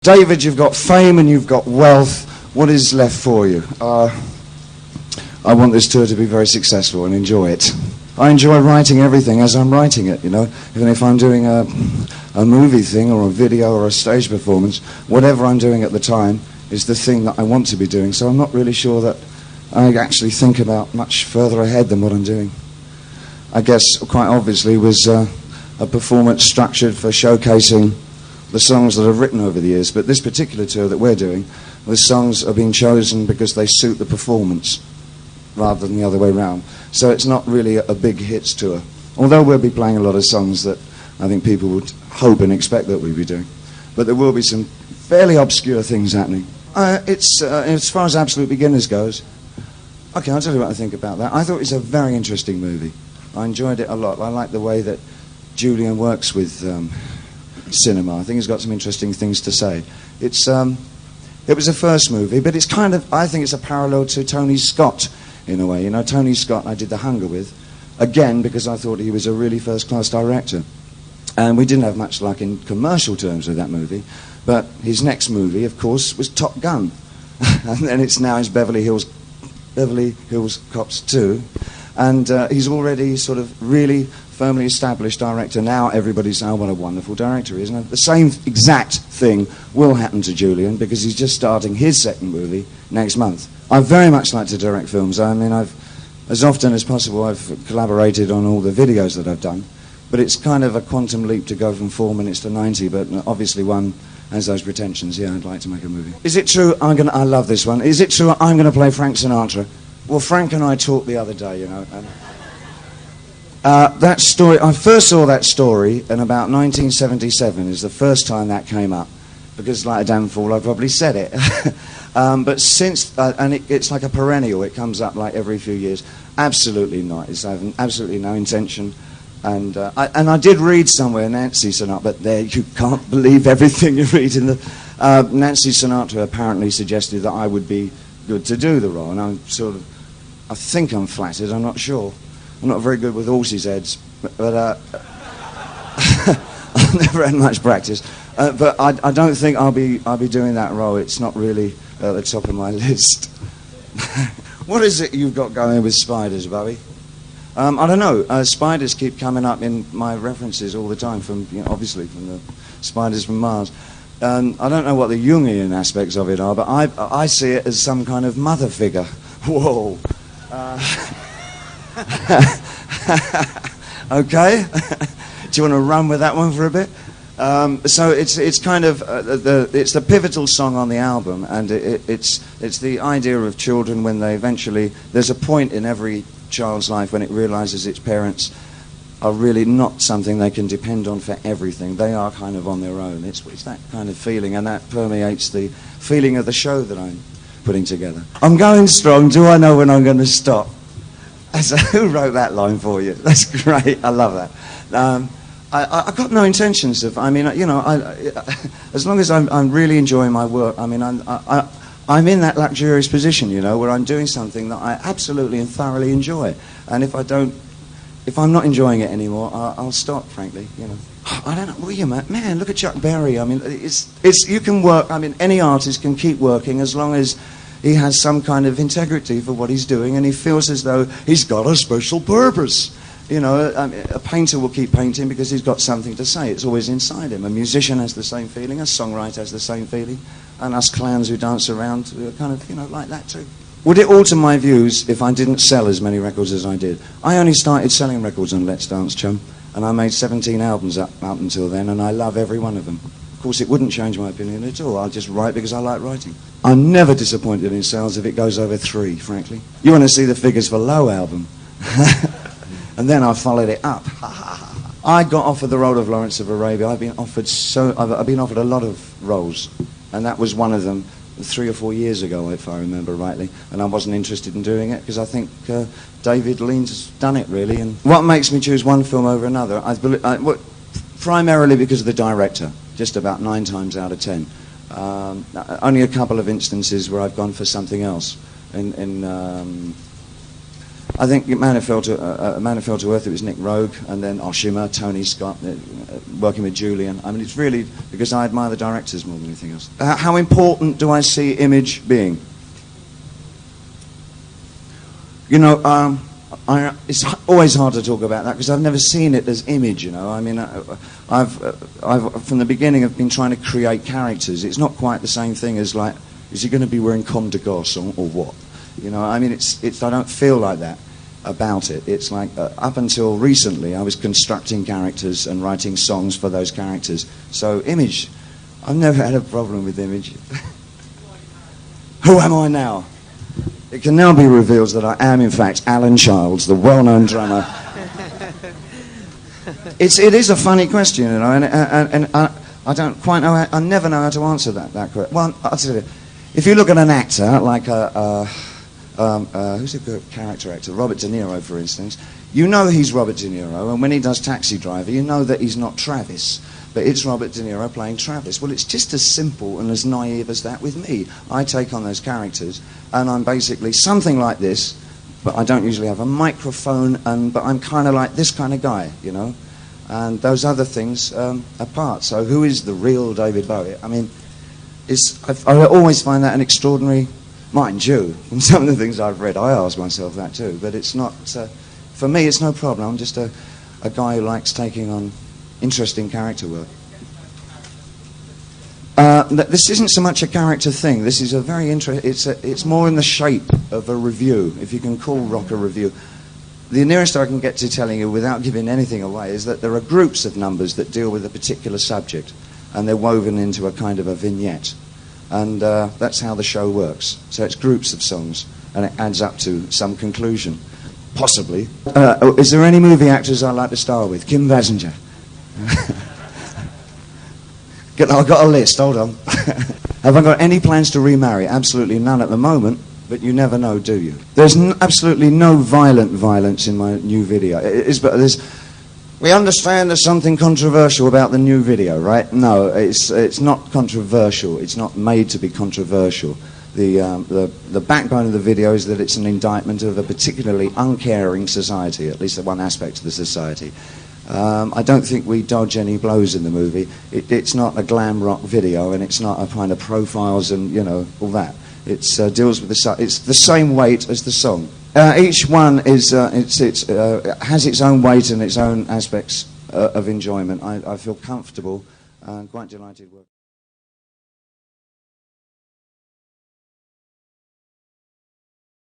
David, you've got fame and you've got wealth. What is left for you? I want this tour to be very successful and enjoy it. I enjoy writing everything as I'm writing it, you know. Even if I'm doing a movie thing or a video or a stage performance, whatever I'm doing at the time is the thing that I want to be doing. So I'm not really sure that I actually think about much further ahead than what I'm doing. I guess, quite obviously, was a performance structured for showcasing the songs that I've written over the years. But this particular tour that we're doing, the songs are being chosen because they suit the performance rather than the other way around. So it's not really a big hits tour. Although we'll be playing a lot of songs that I think people would hope and expect that we'd be doing. But there will be some fairly obscure things happening. As far as Absolute Beginners goes, okay, I'll tell you what I think about that. I thought it was a very interesting movie. I enjoyed it a lot. I like the way that Julian works with cinema. I think he's got some interesting things to say. It was a first movie, but it's kind of, I think it's a parallel to Tony Scott in a way. You know, Tony Scott I did The Hunger with, again, because I thought he was a really first-class director. And we didn't have much luck in commercial terms with that movie, but his next movie, of course, was Top Gun. And then it's now his Beverly Hills Cops 2. And he's already sort of really firmly established director. Now everybody's saying, oh, what a wonderful director he is. And the same exact thing will happen to Julian because he's just starting his second movie next month. I very much like to direct films. I mean, as often as possible, I've collaborated on all the videos that I've done. But it's kind of a quantum leap to go from 4 minutes to 90, but obviously one has those pretensions. Yeah, I'd like to make a movie. Is it true I love this one. Is it true I'm going to play Frank Sinatra? Well, Frank and I talked the other day, you know. That story, I first saw that story in about 1977 is the first time that came up. Because like a damn fool, I probably said it. But since, and it's like a perennial, it comes up like every few years. Absolutely not. It's having absolutely no intention. And I did read somewhere Nancy Sinatra, but there you can't believe everything you read in the... Nancy Sinatra apparently suggested that I would be good to do the role, and I think I'm flattered, I'm not sure. I'm not very good with horses' heads, but I've never had much practice. But I don't think I'll be doing that role. It's not really at the top of my list. What is it you've got going with spiders, Bowie? I don't know. Spiders keep coming up in my references all the time, from obviously from the spiders from Mars. I don't know what the Jungian aspects of it are, but I see it as some kind of mother figure. Whoa. Okay. Do you want to run with that one for a bit? So it's kind of it's the pivotal song on the album, and it's the idea of children when they eventually, there's a point in every child's life when it realizes its parents are really not something they can depend on for everything. They are kind of on their own. It's that kind of feeling, and that permeates the feeling of the show that I'm putting together. I'm going strong. Do I know when I'm going to stop? So who wrote that line for you? That's great. I love that. I've got no intentions of. I mean, you know, as long as I'm really enjoying my work. I mean, I'm in that luxurious position, you know, where I'm doing something that I absolutely and thoroughly enjoy. And if I'm not enjoying it anymore, I'll stop, frankly, you know. I don't know, will you, man, look at Chuck Berry. I mean, it's you can work, I mean, any artist can keep working as long as he has some kind of integrity for what he's doing and he feels as though he's got a special purpose. You know, I mean, a painter will keep painting because he's got something to say. It's always inside him. A musician has the same feeling, a songwriter has the same feeling, and us clowns who dance around are kind of, you know, like that too. Would it alter my views if I didn't sell as many records as I did? I only started selling records on Let's Dance, chum, and I made 17 albums up until then, and I love every one of them. Of course, it wouldn't change my opinion at all. I'll just write because I like writing. I'm never disappointed in sales if it goes over 3, frankly. You want to see the figures for Low album. And then I followed it up. I got offered the role of Lawrence of Arabia. I've been offered a lot of roles, and that was one of them 3 or 4 years ago, if I remember rightly, and I wasn't interested in doing it because I think David Lean's done it, really. And what makes me choose one film over another? Primarily because of the director, just about 9 times out of 10. Only a couple of instances where I've gone for something else. I think Man Who Fell to Earth, it was Nick Rogue, and then Oshima, Tony Scott, working with Julian. I mean, it's really because I admire the directors more than anything else. How important do I see image being? You know, it's always hard to talk about that because I've never seen it as image, you know. I mean, I've from the beginning I've been trying to create characters. It's not quite the same thing as like, is he going to be wearing comme de gosse or what? You know, I mean, I don't feel like that about it. It's like, up until recently, I was constructing characters and writing songs for those characters. So, image, I've never had a problem with image. Who am I now? It can now be revealed that I am, in fact, Alan Childs, the well-known drummer. It is a funny question, you know, and I don't quite know, I never know how to answer that question. Well, I'll tell you, if you look at an actor, like who's a good character actor? Robert De Niro, for instance. You know he's Robert De Niro, and when he does Taxi Driver, you know that he's not Travis, but it's Robert De Niro playing Travis. Well, it's just as simple and as naive as that with me. I take on those characters, and I'm basically something like this, but I don't usually have a microphone, but I'm kind of like this kind of guy, you know, and those other things apart. So who is the real David Bowie? I mean, I always find that an extraordinary... Mind you, from some of the things I've read, I ask myself that too. But it's not, for me, it's no problem. I'm just a guy who likes taking on interesting character work. This isn't so much a character thing. This is a very it's more in the shape of a review, if you can call rock a review. The nearest I can get to telling you without giving anything away is that there are groups of numbers that deal with a particular subject, and they're woven into a kind of a vignette. And that's how the show works. So it's groups of songs, and it adds up to some conclusion, possibly. Is there any movie actors I'd like to star with? Kim Basinger. I've got a list, hold on. Have I got any plans to remarry? Absolutely none at the moment, but you never know, do you? There's absolutely no violence in my new video. We understand there's something controversial about the new video, right? No, it's not controversial. It's not made to be controversial. The backbone of the video is that it's an indictment of a particularly uncaring society, at least one aspect of the society. I don't think we dodge any blows in the movie. It's not a glam rock video, and it's not a kind of profiles and, you know, all that. It deals with it's the same weight as the song. Each one is has its own weight and its own aspects of enjoyment. I feel comfortable and quite delighted with